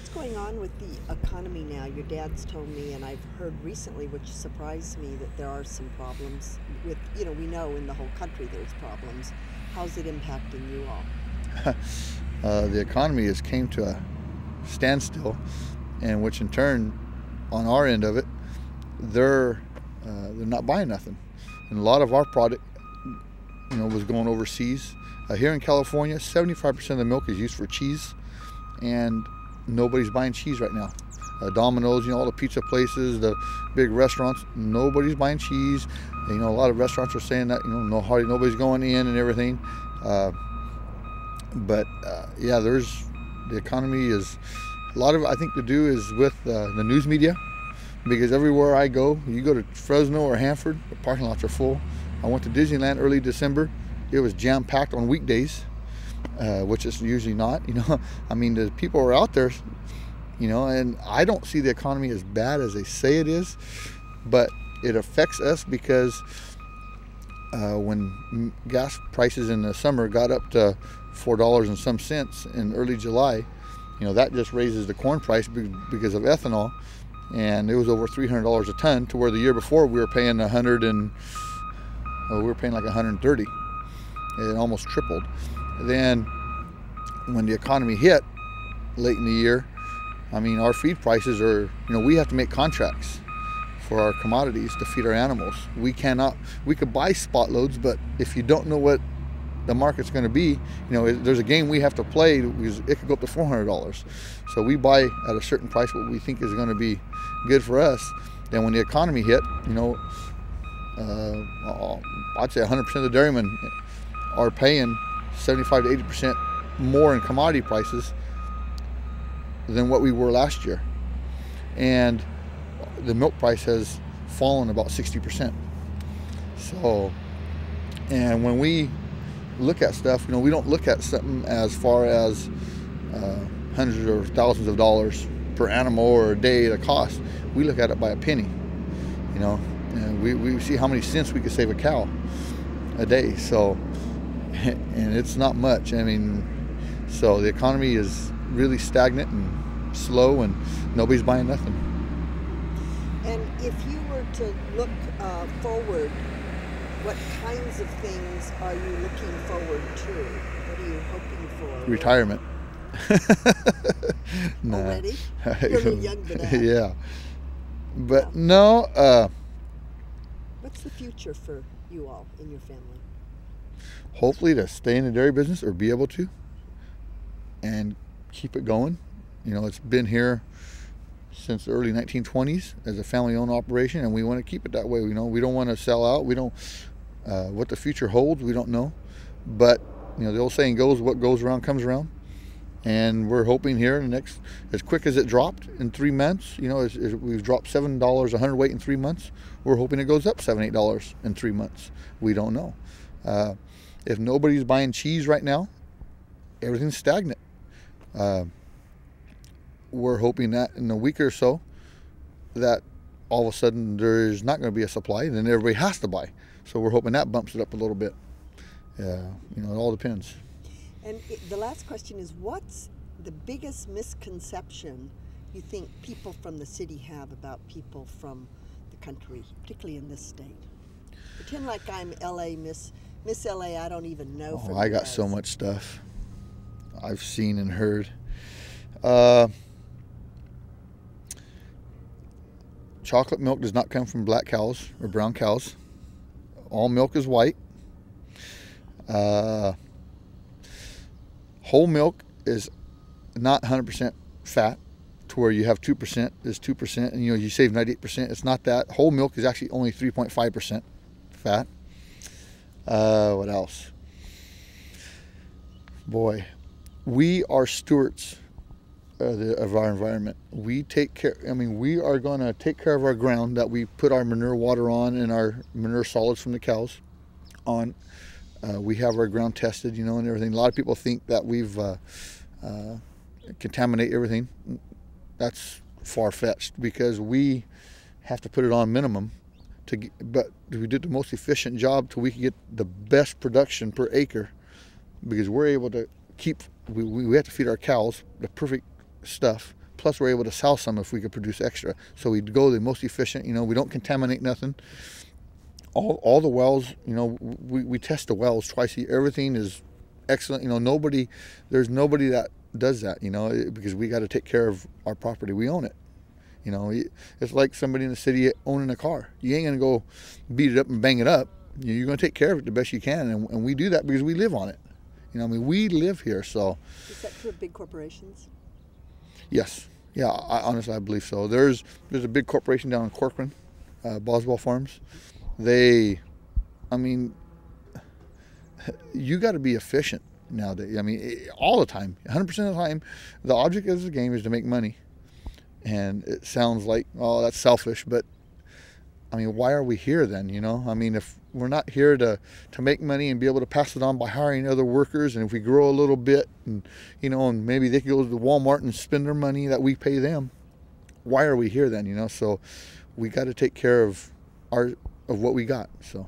what's going on with the economy now? Your dad's told me, and I've heard recently, which surprised me, that there are some problems with, we know in the whole country there's problems. How's it impacting you all? The economy has came to a standstill, and which in turn, on our end of it, they're not buying nothing. And a lot of our product, was going overseas. Here in California, 75% of the milk is used for cheese, and nobody's buying cheese right now. Domino's, all the pizza places, the big restaurants, nobody's buying cheese. And, a lot of restaurants are saying that, hardly nobody's going in and everything. Yeah, the economy is, a lot of it I think to do is with the news media, because everywhere I go, you go to Fresno or Hanford, the parking lots are full. I went to Disneyland early December. It was jam-packed on weekdays, which is usually not, I mean, the people are out there, and I don't see the economy as bad as they say it is, but it affects us because when gas prices in the summer got up to $4 and some cents in early July, that just raises the corn price because of ethanol, and it was over $300 a ton, to where the year before we were paying we were paying like 130. It almost tripled. Then when the economy hit late in the year, I mean, our feed prices are, we have to make contracts for our commodities to feed our animals. We could buy spot loads, but if you don't know what the market's going to be, there's a game we have to play because it could go up to $400. So we buy at a certain price what we think is going to be good for us. Then when the economy hit, I'd say 100% of the dairymen are paying 75 to 80% more in commodity prices than what we were last year. And the milk price has fallen about 60%. So, and when we look at stuff, we don't look at something as far as hundreds or thousands of dollars per animal or a day the cost. We look at it by a penny, and we see how many cents we could save a cow a day. So, and it's not much. I mean, so the economy is really stagnant and slow, and nobody's buying nothing. And if you were to look forward, what kinds of things are you looking forward to? What are you hoping for? Retirement. Nah. Already? You're a little young for that. Yeah. But no. What's the future for you all in your family? Hopefully to stay in the dairy business, or be able to, and keep it going. It's been here since the early 1920s as a family-owned operation, and we want to keep it that way. We don't want to sell out. We don't. What the future holds, we don't know. But the old saying goes, "What goes around comes around." And we're hoping here in the next, as quick as it dropped in 3 months, as we've dropped $7 a hundredweight in 3 months, we're hoping it goes up $7, $8 in 3 months. We don't know. If nobody's buying cheese right now, everything's stagnant. We're hoping that in a week or so, that all of a sudden there's not going to be a supply, and then everybody has to buy. So we're hoping that bumps it up a little bit. It all depends. And the last question is, what's the biggest misconception you think people from the city have about people from the country, particularly in this state? Pretend like I'm LA, Miss LA, I don't even know. Oh, I got so much stuff I've seen and heard. Chocolate milk does not come from black cows or brown cows. All milk is white. Whole milk is not 100% fat, to where you have 2% is 2%, and you save 98%. It's not that. Whole milk is actually only 3.5% fat. What else? Boy, we are stewards of our environment. We take care. I mean, we are going to take care of our ground that we put our manure water on and our manure solids from the cows on. We have our ground tested, and everything. A lot of people think that we've contaminate everything. That's far-fetched, because we have to put it on minimum but we did the most efficient job till we could get the best production per acre, because we're able to keep, we have to feed our cows the perfect stuff, plus we're able to sell some if we could produce extra. So we'd go the most efficient, you know, we don't contaminate nothing. All the wells, you know, we test the wells twice a year. Everything is excellent. You know, there's nobody that does that, you know, because we got to take care of our property. We own it. You know, it's like somebody in the city owning a car. You ain't going to go beat it up and bang it up. You're going to take care of it the best you can. And we do that because we live on it. You know, I mean, we live here, so. Is that true of big corporations? Yes. Yeah, honestly, I believe so. There's a big corporation down in Corcoran, Boswell Farms. I mean, you got to be efficient nowadays. I mean, all the time, 100% of the time, the object of the game is to make money. And it sounds like, oh, that's selfish, but I mean, why are we here then, you know? I mean, if we're not here to make money and be able to pass it on by hiring other workers, and if we grow a little bit and, you know, and maybe they can go to Walmart and spend their money that we pay them, why are we here then, you know? So we got to take care of what we got, so.